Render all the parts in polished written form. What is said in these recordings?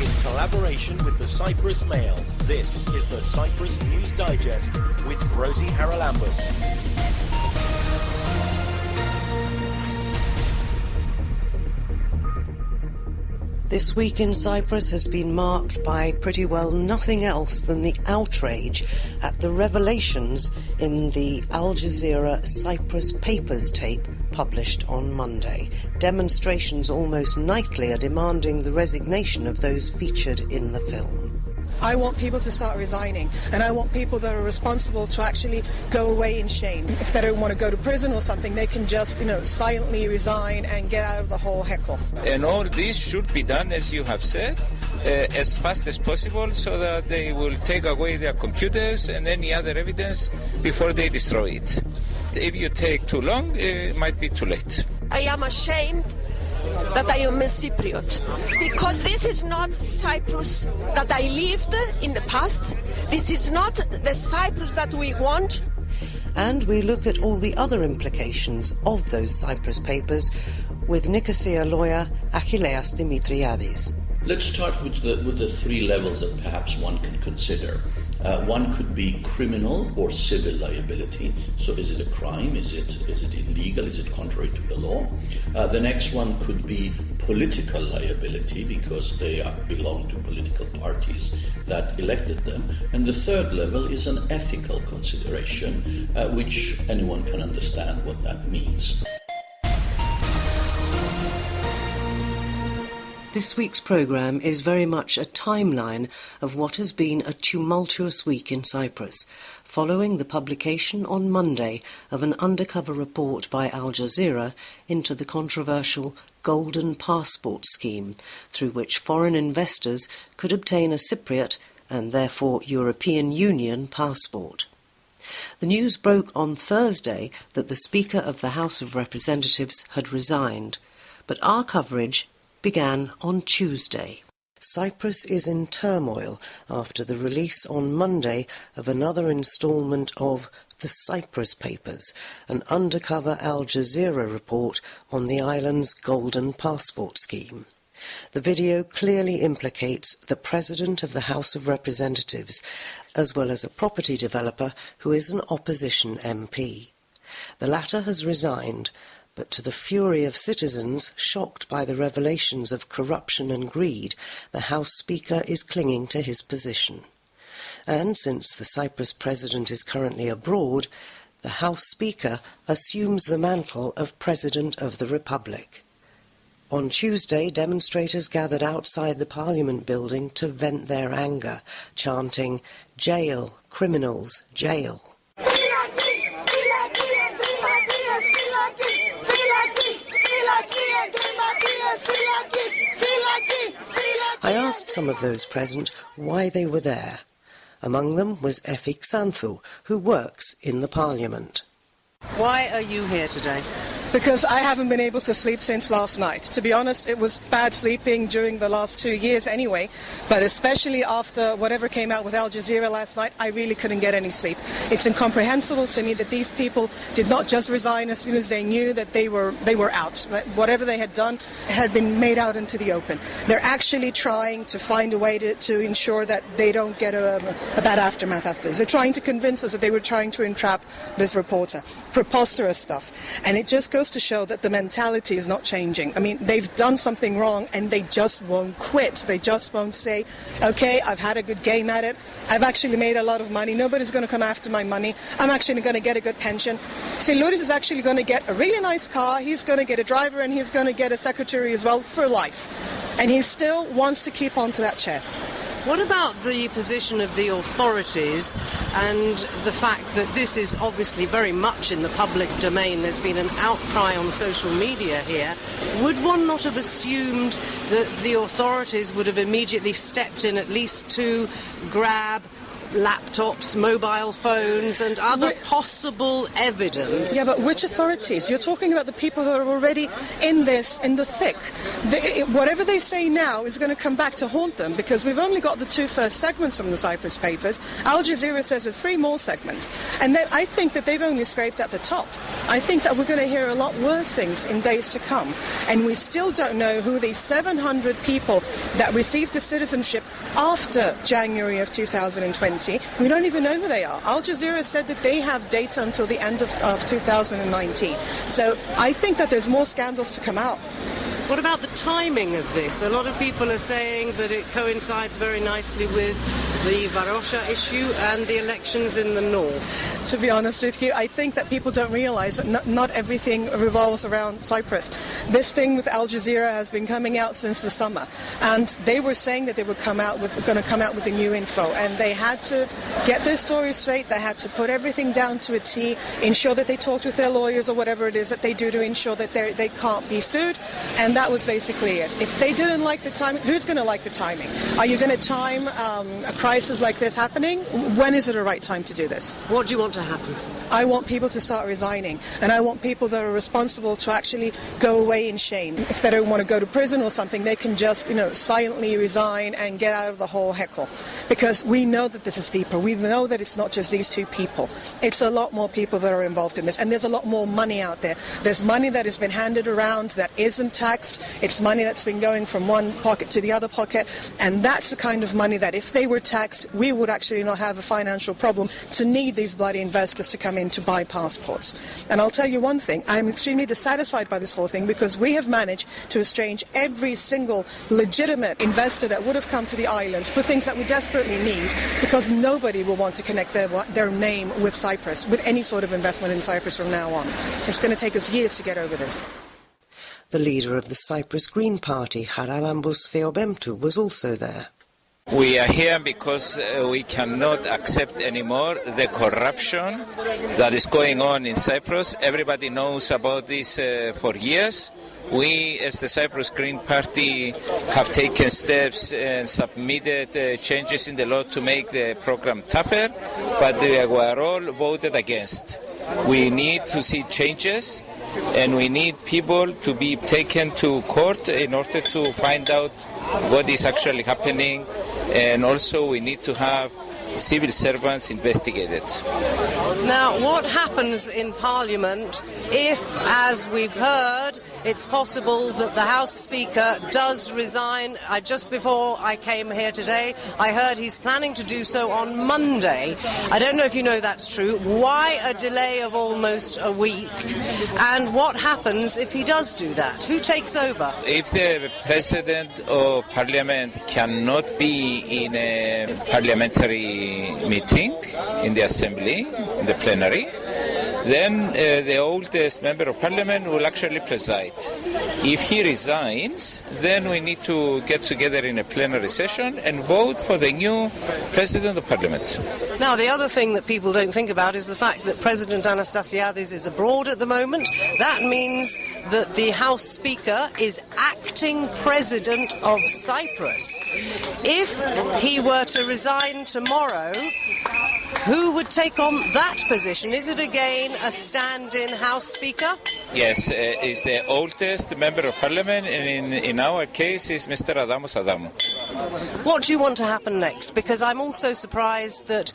in collaboration with the Cyprus Mail. This is the Cyprus News Digest with Rosie Haralambous. This week in Cyprus has been marked by pretty well nothing else than the outrage at the revelations in the Al Jazeera Cyprus Papers tape published on Monday. Demonstrations almost nightly are demanding the resignation of those featured in the film. I want people to start resigning, and I want people that are responsible to actually go away in shame. If they don't want to go to prison or something, they can just, silently resign and get out of the whole heckle. And all this should be done, as you have said, as fast as possible, so that they will take away their computers and any other evidence before they destroy it. If you take too long, it might be too late. I am ashamed that I am a Cypriot, because this is not Cyprus that I lived in the past. This is not the Cyprus that we want. And we look at all the other implications of those Cyprus papers with Nicosia lawyer Achilleas Dimitriadis. Let's start with the three levels that perhaps one can consider. One could be criminal or civil liability. So is it a crime? Is it illegal? Is it contrary to the law? The next one could be political liability, because they belong to political parties that elected them. And the third level is an ethical consideration, which anyone can understand what that means. This week's programme is very much a timeline of what has been a tumultuous week in Cyprus, following the publication on Monday of an undercover report by Al Jazeera into the controversial Golden Passport scheme, through which foreign investors could obtain a Cypriot and therefore European Union passport. The news broke on Thursday that the Speaker of the House of Representatives had resigned, but our coverage began on Tuesday. Cyprus is in turmoil after the release on Monday of another instalment of the Cyprus Papers, an undercover Al Jazeera report on the island's Golden Passport scheme. The video clearly implicates the President of the House of Representatives, as well as a property developer who is an opposition MP. The latter has resigned, but to the fury of citizens shocked by the revelations of corruption and greed, the House Speaker is clinging to his position. And since the Cyprus President is currently abroad, the House Speaker assumes the mantle of President of the Republic. On Tuesday, demonstrators gathered outside the Parliament building to vent their anger, chanting, "Jail, criminals, jail." I asked some of those present why they were there. Among them was Efi Xanthou, who works in the Parliament. Why are you here today? Because I haven't been able to sleep since last night. To be honest, it was bad sleeping during the last 2 years anyway, but especially after whatever came out with Al Jazeera last night, I really couldn't get any sleep. It's incomprehensible to me that these people did not just resign as soon as they knew that they were out. That whatever they had done had been made out into the open. They're actually trying to find a way to ensure that they don't get a bad aftermath after this. They're trying to convince us that they were trying to entrap this reporter. Preposterous stuff. And it just goes to show that the mentality is not changing. I mean, they've done something wrong and they just won't quit. They just won't say, okay, I've had a good game at it. I've actually made a lot of money. Nobody's going to come after my money. I'm actually going to get a good pension. Silouris is actually going to get a really nice car. He's going to get a driver and he's going to get a secretary as well for life. And he still wants to keep on to that chair. What about the position of the authorities and the fact that this is obviously very much in the public domain? There's been an outcry on social media here. Would one not have assumed that the authorities would have immediately stepped in at least to grab laptops, mobile phones and other possible evidence. Yeah, but which authorities? You're talking about the people who are already in this, in the thick. Whatever they say now is going to come back to haunt them, because we've only got the two first segments from the Cyprus papers. Al Jazeera says there's 3 more segments. And I think that they've only scraped at the top. I think that we're going to hear a lot worse things in days to come. And we still don't know who these 700 people that received a citizenship after January of 2020, we don't even know who they are. Al Jazeera said that they have data until the end of 2019. So I think that there's more scandals to come out. What about the timing of this? A lot of people are saying that it coincides very nicely with the Varosha issue and the elections in the north. To be honest with you, I think that people don't realize that not everything revolves around Cyprus. This thing with Al Jazeera has been coming out since the summer, and they were saying that they would going to come out with the new info, and they had to get their story straight. They had to put everything down to a T, ensure that they talked with their lawyers or whatever it is that they do to ensure that they can't be sued, and that was basically it. If they didn't like the timing, who's going to like the timing? Are you going to time a crisis like this happening? When is it a right time to do this? What do you want to happen? I want people to start resigning, and I want people that are responsible to actually go away in shame. If they don't want to go to prison or something, they can just, silently resign and get out of the whole heckle. Because we know that this is deeper. We know that it's not just these 2 people. It's a lot more people that are involved in this, and there's a lot more money out there. There's money that has been handed around that isn't taxed. It's money that's been going from one pocket to the other pocket, and that's the kind of money that if they were taxed, we would actually not have a financial problem to need these bloody investors to come in to buy passports. And I'll tell you one thing, I'm extremely dissatisfied by this whole thing, because we have managed to estrange every single legitimate investor that would have come to the island for things that we desperately need, because nobody will want to connect their name with Cyprus, with any sort of investment in Cyprus from now on. It's going to take us years to get over this. The leader of the Cyprus Green Party, Charalambos Theobemptou, was also there. We are here because we cannot accept anymore the corruption that is going on in Cyprus. Everybody knows about this for years. We, as the Cyprus Green Party, have taken steps and submitted changes in the law to make the program tougher, but we were all voted against. We need to see changes, and we need people to be taken to court in order to find out what is actually happening, and also we need to have civil servants investigated. Now, what happens in Parliament if, as we've heard, it's possible that the House Speaker does resign? Just before I came here today, I heard he's planning to do so on Monday. I don't know if you know that's true. Why a delay of almost a week? And what happens if he does do that? Who takes over? If the President of Parliament cannot be in a parliamentary meeting in the Assembly, in the plenary, then the oldest member of Parliament will actually preside. If he resigns, then we need to get together in a plenary session and vote for the new President of Parliament. Now, the other thing that people don't think about is the fact that President Anastasiades is abroad at the moment. That means that the House Speaker is acting President of Cyprus. If he were to resign tomorrow, who would take on that position? Is it again a stand-in House Speaker? Yes, it's the oldest member of Parliament, and in our case is Mr. Adamos Adamou. What do you want to happen next? Because I'm also surprised that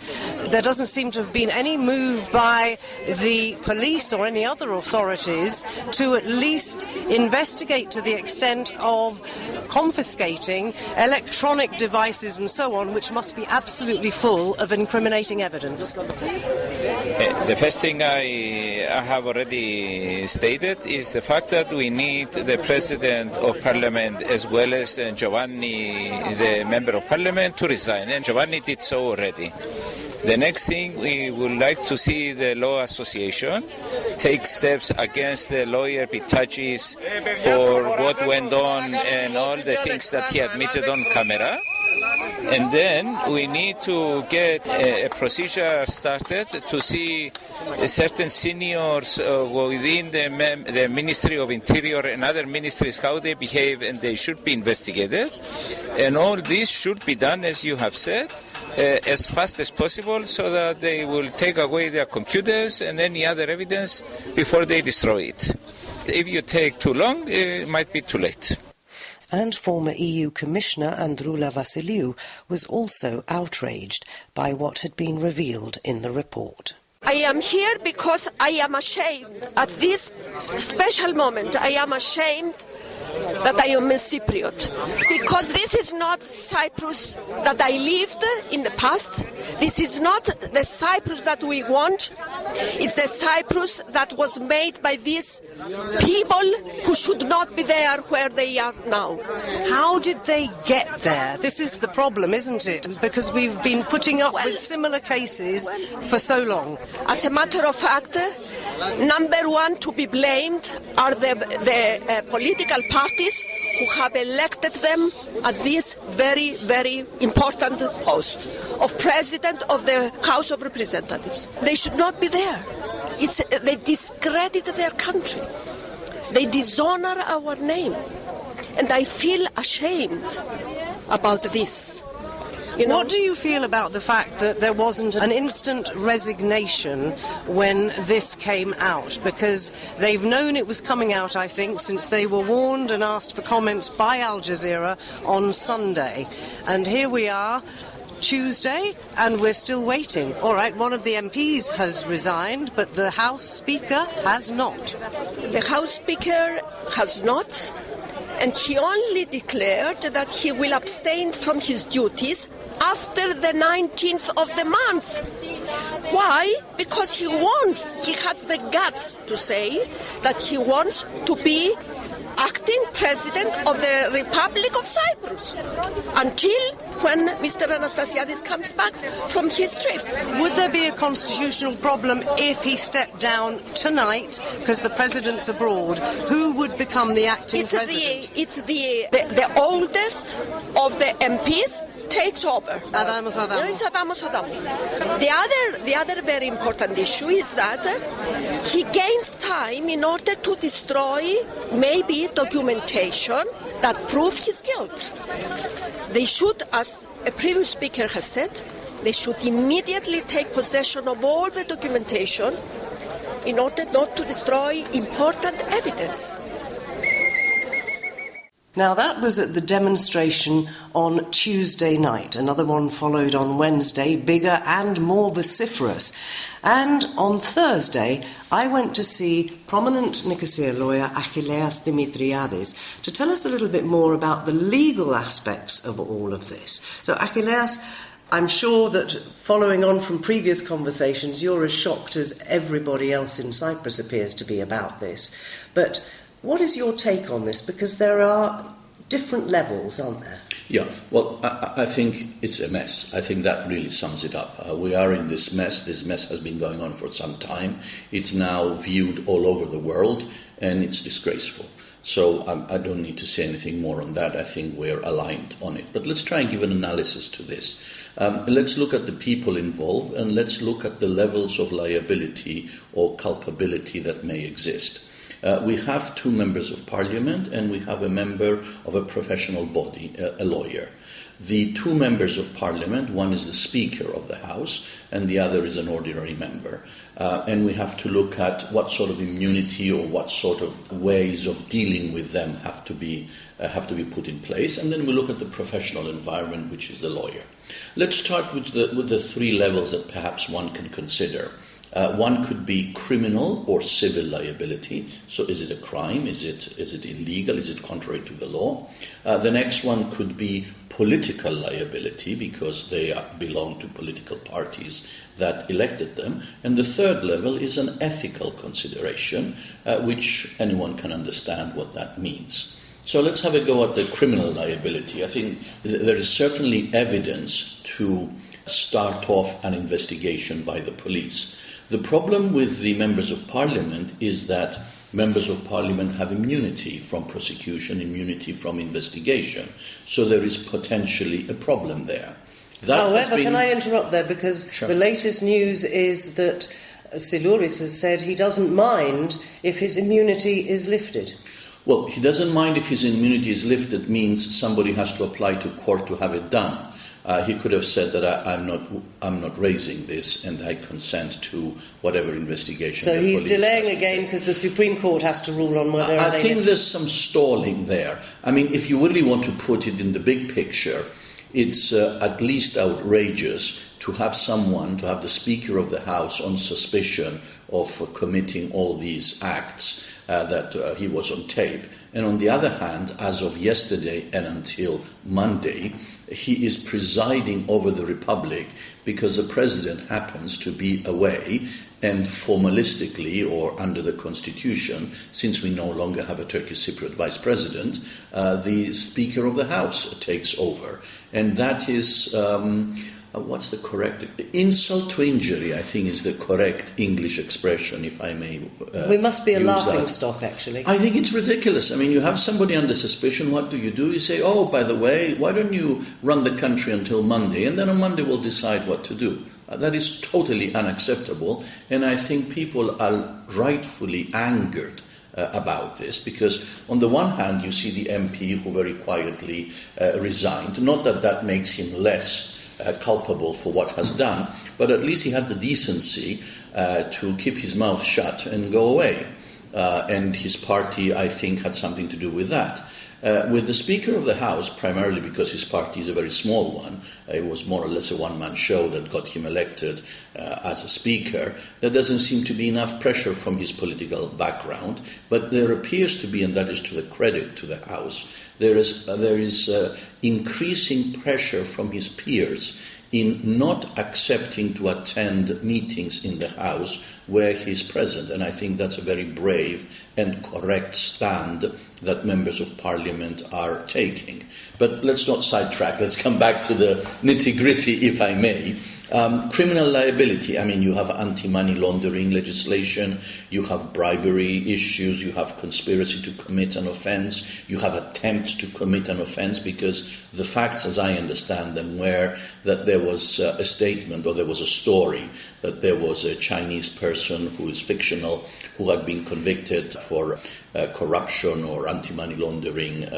there doesn't seem to have been any move by the police or any other authorities to at least investigate to the extent of confiscating electronic devices and so on, which must be absolutely full of incriminating evidence. The first thing I have already stated is the fact that we need the President of Parliament as well as Giovanni, the Member of Parliament, to resign, and Giovanni did so already. The next thing, we would like to see the Law Association take steps against the lawyer Pitagis for what went on and all the things that he admitted on camera. And then we need to get a procedure started to see certain seniors within the Ministry of Interior and other ministries, how they behave, and they should be investigated. And all this should be done, as you have said, as fast as possible so that they will take away their computers and any other evidence before they destroy it. If you take too long, it might be too late. And former EU Commissioner Androula Vassiliou was also outraged by what had been revealed in the report. I am here because I am ashamed. At this special moment, I am ashamed that I am a Cypriot. Because this is not Cyprus that I lived in the past. This is not the Cyprus that we want. It's a Cyprus that was made by these people who should not be there where they are now. How did they get there? This is the problem, isn't it? Because we've been putting up with similar cases for so long. As a matter of fact, number one to be blamed are the political parties who have elected them at this very, very important post of President of the House of Representatives. They should not be there. They discredit their country. They dishonor our name. And I feel ashamed about this. What do you feel about the fact that there wasn't an instant resignation when this came out? Because they've known it was coming out, I think, since they were warned and asked for comments by Al Jazeera on Sunday. And here we are, Tuesday, and we're still waiting. All right, one of the MPs has resigned, but the House Speaker has not. The House Speaker has not, and he only declared that he will abstain from his duties after the 19th of the month. Why? Because he has the guts to say that he wants to be acting President of the Republic of Cyprus until when Mr. Anastasiadis comes back from his trip. Would there be a constitutional problem if he stepped down tonight because the President's abroad? Who would become the acting President? It's the oldest of the MPs takes over. Adamos. The other very important issue is that he gains time in order to destroy maybe documentation that proves his guilt. They should, as a previous speaker has said, they should immediately take possession of all the documentation in order not to destroy important evidence. Now, that was at the demonstration on Tuesday night. Another one followed on Wednesday, bigger and more vociferous. And on Thursday, I went to see prominent Nicosia lawyer Achilleas Dimitriadis to tell us a little bit more about the legal aspects of all of this. So, Achilleas, I'm sure that following on from previous conversations, you're as shocked as everybody else in Cyprus appears to be about this. But what is your take on this? Because there are different levels, aren't there? Yeah, well, I think it's a mess. I think that really sums it up. We are in this mess. This mess has been going on for some time. It's now viewed all over the world, and it's disgraceful. So I don't need to say anything more on that. I think we're aligned on it. But let's try and give an analysis to this. Let's look at the people involved, and let's look at the levels of liability or culpability that may exist. We have two members of parliament and we have a member of a professional body, a lawyer. The two members of parliament, one is the Speaker of the House and the other is an ordinary member. And we have to look at what sort of immunity or what sort of ways of dealing with them have to be put in place. And then we look at the professional environment, which is the lawyer. Let's start with the three levels that perhaps one can consider. One could be criminal or civil liability. So is it a crime? Is it illegal? Is it contrary to the law? The next one could be political liability because they belong to political parties that elected them. And the third level is an ethical consideration, which anyone can understand what that means. So let's have a go at the criminal liability. I think there is certainly evidence to start off an investigation by the police. The problem with the members of parliament is that members of parliament have immunity from prosecution, immunity from investigation. So there is potentially a problem there. However, can I interrupt there? Because Sure. The latest news is that Silouris has said he doesn't mind if his immunity is lifted. Well, he doesn't mind if his immunity is lifted means somebody has to apply to court to have it done. He could have said that I'm not raising this, and I consent to whatever investigation. So he's delaying again again because the Supreme Court has to rule on whether. I think there's some stalling there. I mean, if you really want to put it in the big picture, it's at least outrageous to have the Speaker of the House on suspicion of committing all these acts that he was on tape. And on the other hand, as of yesterday and until Monday, he is presiding over the Republic because the President happens to be away, and formalistically, or under the Constitution, since we no longer have a Turkish Cypriot Vice President, the Speaker of the House takes over. And that is... what's the correct insult to injury? I think is the correct English expression, if I may. We must be a laughing that. stock, actually. I think it's ridiculous. I mean, you have somebody under suspicion. What do? You say, "Oh, by the way, why don't you run the country until Monday, and then on Monday we'll decide what to do." That is totally unacceptable, and I think people are rightfully angered about this, because on the one hand you see the MP who very quietly resigned. Not that that makes him less culpable for what has done, but at least he had the decency to keep his mouth shut and go away. And his party, I think, had something to do with that. With the Speaker of the House, primarily because his party is a very small one, it was more or less a one-man show that got him elected as a Speaker, there doesn't seem to be enough pressure from his political background, but there appears to be, and that is to the credit to the House, there is increasing pressure from his peers in not accepting to attend meetings in the House where he's present. And I think that's a very brave and correct stand that members of Parliament are taking. But let's not sidetrack. Let's come back to the nitty-gritty, if I may. Criminal liability. I mean, you have anti-money laundering legislation, you have bribery issues, you have conspiracy to commit an offence, you have attempts to commit an offence, because the facts, as I understand them, were that there was a statement, or there was a story, that there was a Chinese person who is fictional, who had been convicted for corruption or anti-money laundering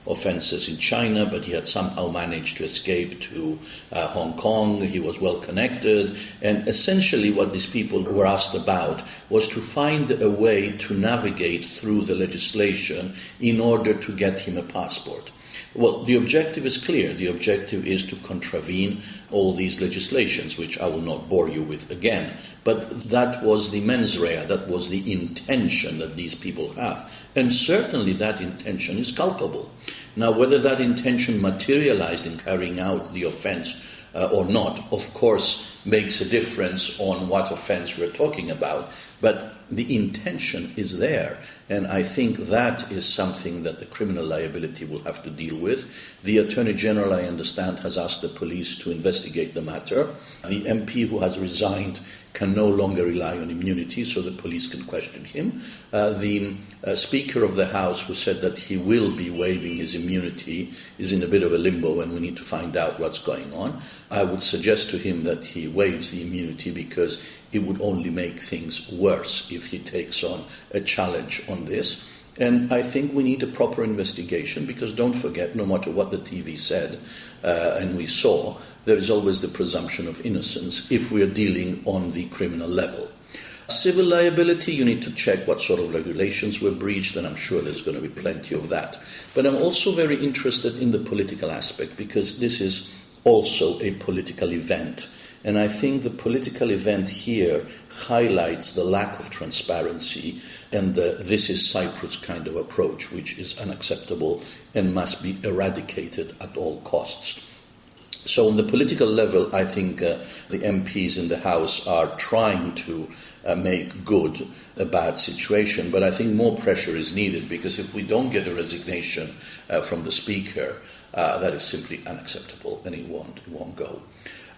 offences in China, but he had somehow managed to escape to Hong Kong. He was well connected, and essentially what these people were asked about was to find a way to navigate through the legislation in order to get him a passport. Well, the objective is clear. The objective is to contravene all these legislations, which I will not bore you with again. But that was the mens rea, that was the intention that these people have. And certainly that intention is culpable. Now, whether that intention materialized in carrying out the offense or not, of course, makes a difference on what offense we're talking about. But the intention is there, and I think that is something that the criminal liability will have to deal with. The Attorney General, I understand, has asked the police to investigate the matter. The MP who has resigned can no longer rely on immunity, so the police can question him. The Speaker of the House, who said that he will be waiving his immunity, is in a bit of a limbo, and we need to find out what's going on. I would suggest to him that he waives the immunity, because it would only make things worse if he takes on a challenge on this. And I think we need a proper investigation, because don't forget, no matter what the TV said and we saw, there is always the presumption of innocence if we are dealing on the criminal level. Civil liability, you need to check what sort of regulations were breached, and I'm sure there's going to be plenty of that. But I'm also very interested in the political aspect, because this is also a political event. And I think the political event here highlights the lack of transparency and this is Cyprus kind of approach, which is unacceptable and must be eradicated at all costs. So on the political level, I think the MPs in the House are trying to make good a bad situation, but I think more pressure is needed, because if we don't get a resignation from the Speaker, that is simply unacceptable, and it won't go.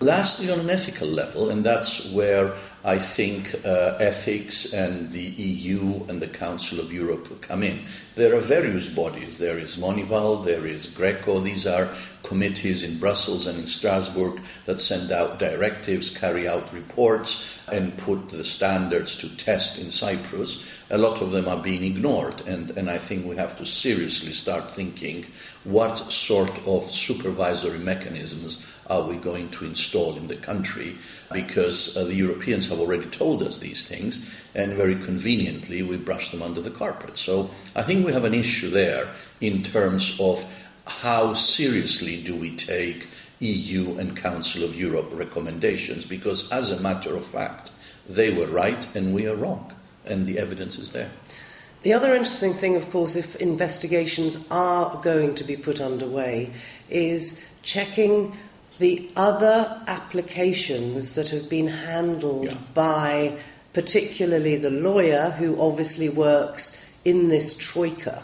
Lastly, on an ethical level, and that's where I think ethics and the EU and the Council of Europe come in. There are various bodies. There is Monival, there is Greco. These are committees in Brussels and in Strasbourg that send out directives, carry out reports, and put the standards to test in Cyprus. A lot of them are being ignored, and I think we have to seriously start thinking what sort of supervisory mechanisms are we going to install in the country, because the Europeans have already told us these things, and very conveniently we brush them under the carpet. So I think we have an issue there in terms of how seriously do we take EU and Council of Europe recommendations, because as a matter of fact, they were right and we are wrong, and the evidence is there. The other interesting thing, of course, if investigations are going to be put underway, is checking the other applications that have been handled by particularly the lawyer who obviously works in this troika.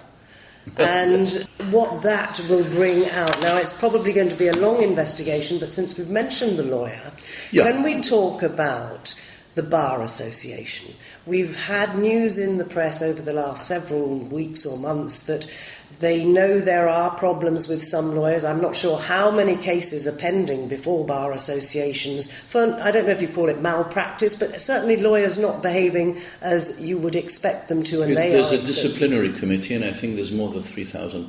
And what that will bring out. Now, it's probably going to be a long investigation, but since we've mentioned the lawyer, can we talk about the Bar Association? We've had news in the press over the last several weeks or months that they know there are problems with some lawyers. I'm not sure how many cases are pending before bar associations for, I don't know if you call it malpractice, but certainly lawyers not behaving as you would expect them to. And there's a disciplinary committee, and I think there's more than 3,000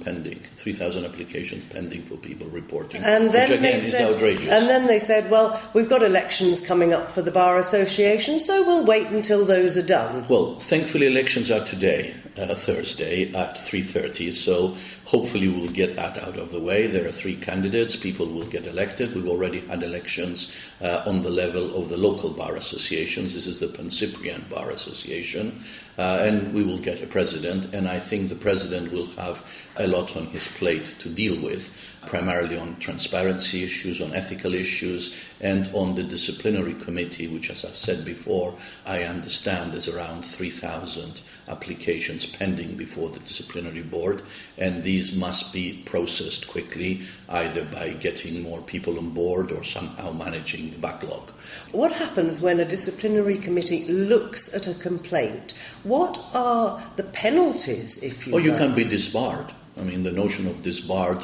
applications pending for people reporting, and then which again is outrageous. And then they said, well, we've got elections coming up for the Bar Association, so we'll wait until those are done. Well, thankfully elections are today, Thursday at 3:30, so hopefully we'll get that out of the way. There are 3 candidates, people will get elected. We've already had elections on the level of the local bar associations. This is the Pan-Cyprian Bar Association, and we will get a president, and I think the president will have a lot on his plate to deal with, primarily on transparency issues, on ethical issues, and on the disciplinary committee, which, as I've said before, I understand there's around 3,000 applications pending before the disciplinary board, and these must be processed quickly, either by getting more people on board or somehow managing the backlog. What happens when a disciplinary committee looks at a complaint? What are the penalties, if you like? You can be disbarred. I mean, the notion of disbarred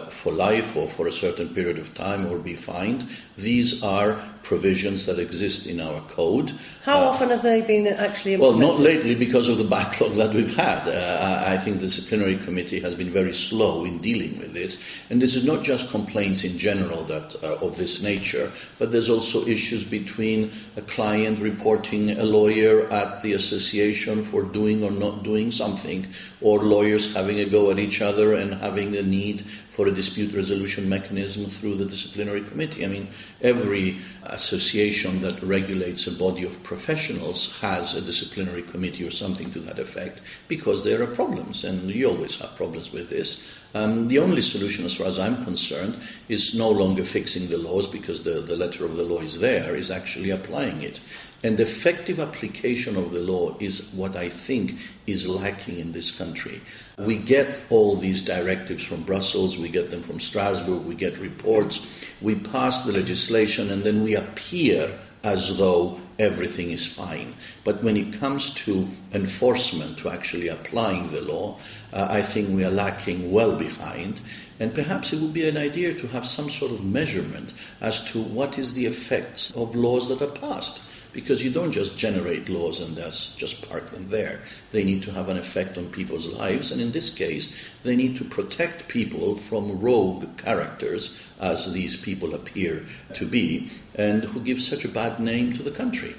for life or for a certain period of time or be fined, these are provisions that exist in our code. How often have they been actually implemented? Well, not lately because of the backlog that we've had. I think the disciplinary committee has been very slow in dealing with this. And this is not just complaints in general that of this nature, but there's also issues between a client reporting a lawyer at the association for doing or not doing something, or lawyers having a go at each other and having a need for a dispute resolution mechanism through the disciplinary committee. I mean, every association that regulates a body of professionals has a disciplinary committee or something to that effect, because there are problems, and you always have problems with this. The only solution, as far as I'm concerned, is no longer fixing the laws, because the letter of the law is there, is actually applying it. And effective application of the law is what I think is lacking in this country. We get all these directives from Brussels, we get them from Strasbourg, we get reports, we pass the legislation, and then we appear as though everything is fine. But when it comes to enforcement, to actually applying the law, I think we are lacking well behind. And perhaps it would be an idea to have some sort of measurement as to what is the effects of laws that are passed. Because you don't just generate laws and just park them there. They need to have an effect on people's lives, and in this case, they need to protect people from rogue characters, as these people appear to be, and who give such a bad name to the country.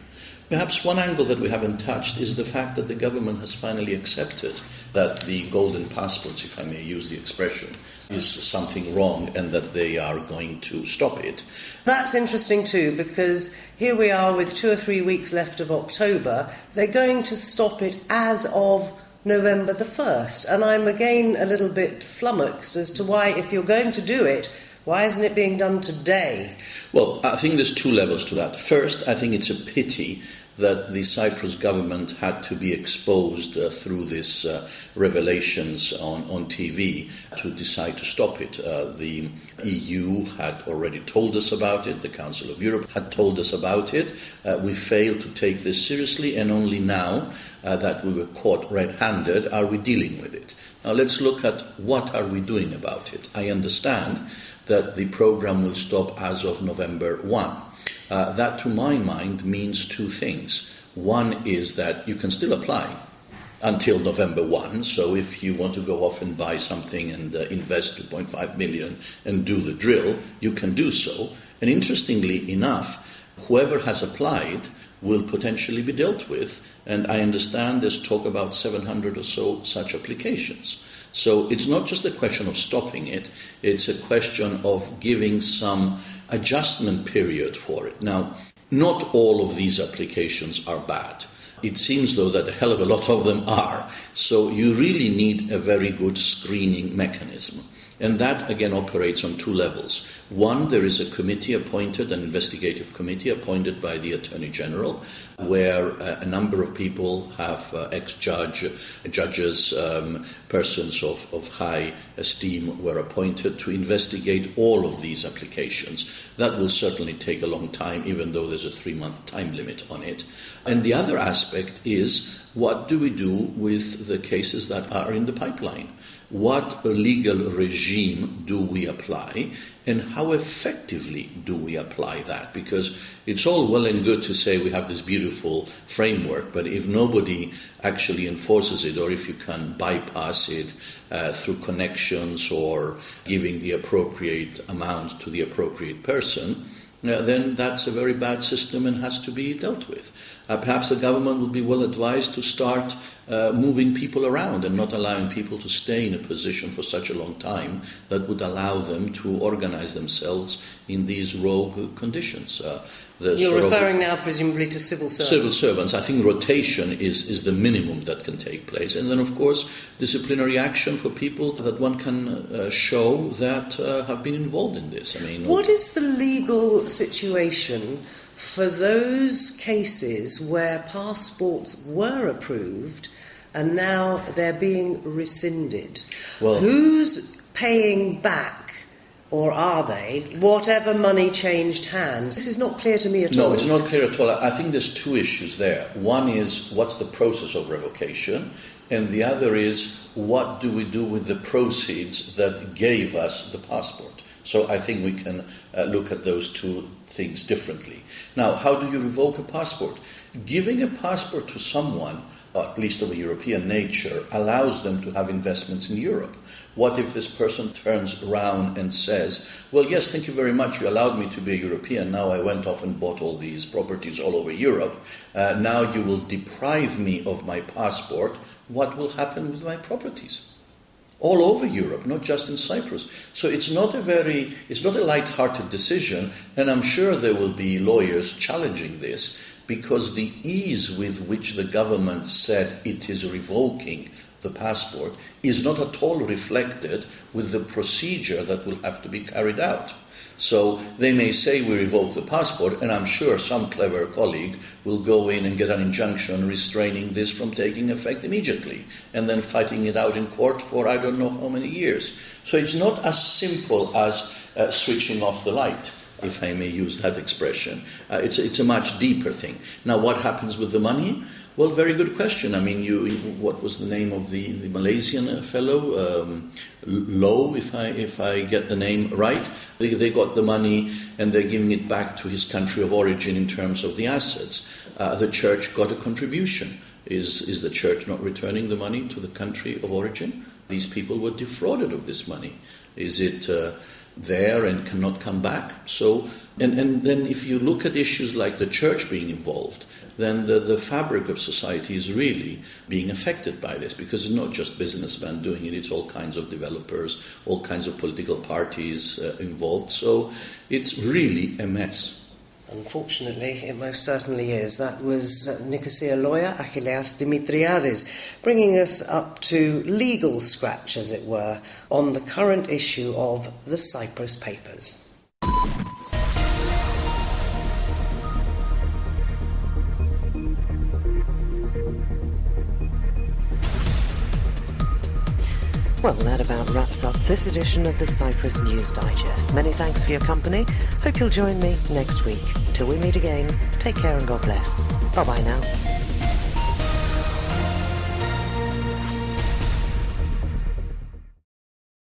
Perhaps one angle that we haven't touched is the fact that the government has finally accepted that the golden passports, if I may use the expression, is something wrong, and that they are going to stop it. That's interesting too, because here we are with 2 or 3 weeks left of October. They're going to stop it as of November the 1st. And I'm again a little bit flummoxed as to why, if you're going to do it, why isn't it being done today? Well, I think there's 2 levels to that. First, I think it's a pity that the Cyprus government had to be exposed through these revelations on TV to decide to stop it. The EU had already told us about it, the Council of Europe had told us about it. We failed to take this seriously, and only now that we were caught red-handed are we dealing with it. Now let's look at what are we doing about it. I understand that the program will stop as of November 1. That, to my mind, means 2 things. One is that you can still apply. until November 1. So if you want to go off and buy something and invest 2.5 million and do the drill, you can do so. And interestingly enough, whoever has applied will potentially be dealt with. And I understand there's talk about 700 or so such applications. So it's not just a question of stopping it, it's a question of giving some adjustment period for it. Now, not all of these applications are bad. It seems, though, that a hell of a lot of them are. So you really need a very good screening mechanism. And that, again, operates on two levels. One, there is a committee appointed, an investigative committee appointed by the Attorney General, where a number of people have judges, persons of high esteem were appointed to investigate all of these applications. That will certainly take a long time, even though there's a 3-month time limit on it. And the other aspect is, what do we do with the cases that are in the pipeline? What legal regime do we apply, and how effectively do we apply that? Because it's all well and good to say we have this beautiful framework, but if nobody actually enforces it, or if you can bypass it through connections or giving the appropriate amount to the appropriate person, then that's a very bad system and has to be dealt with. Perhaps the government would be well advised to start moving people around and not allowing people to stay in a position for such a long time that would allow them to organize themselves in these rogue conditions. You're referring now presumably to civil servants? Civil servants. I think rotation is the minimum that can take place. And then, of course, disciplinary action for people that one can show that have been involved in this. I mean, what is the legal situation for those cases where passports were approved and now they're being rescinded? Well, who's paying back, or are they, whatever money changed hands? This is not clear to me at all. No, it's not clear at all. I think there's two issues there. One is, what's the process of revocation? And the other is, what do we do with the proceeds that gave us the passport? So I think we can look at those two things differently. Now, how do you revoke a passport? Giving a passport to someone, at least of a European nature, allows them to have investments in Europe. What if this person turns around and says, well, yes, thank you very much, you allowed me to be a European, now I went off and bought all these properties all over Europe, now you will deprive me of my passport, what will happen with my properties? All over Europe, not just in Cyprus. So it's not a light-hearted decision, and I'm sure there will be lawyers challenging this, because the ease with which the government said it is revoking the passport is not at all reflected with the procedure that will have to be carried out. So they may say we revoke the passport, and I'm sure some clever colleague will go in and get an injunction restraining this from taking effect immediately, and then fighting it out in court for I don't know how many years. So it's not as simple as switching off the light, if I may use that expression. It's a much deeper thing. Now, what happens with the money? Well, very good question. I mean, what was the name of the Malaysian fellow? Low, if I get the name right. They got the money and they're giving it back to his country of origin in terms of the assets. The church got a contribution. Is the church not returning the money to the country of origin? These people were defrauded of this money. Is it there and cannot come back? So, and then if you look at issues like the church being involved, then the fabric of society is really being affected by this, because it's not just businessmen doing it, it's all kinds of developers, all kinds of political parties involved. So it's really a mess. Unfortunately, it most certainly is. That was Nicosia lawyer Achilleas Dimitriades, bringing us up to legal scratch, as it were, on the current issue of the Cyprus Papers. Well, that about wraps up this edition of the Cyprus News Digest. Many thanks for your company. Hope you'll join me next week. Till we meet again, take care and God bless. Bye-bye now.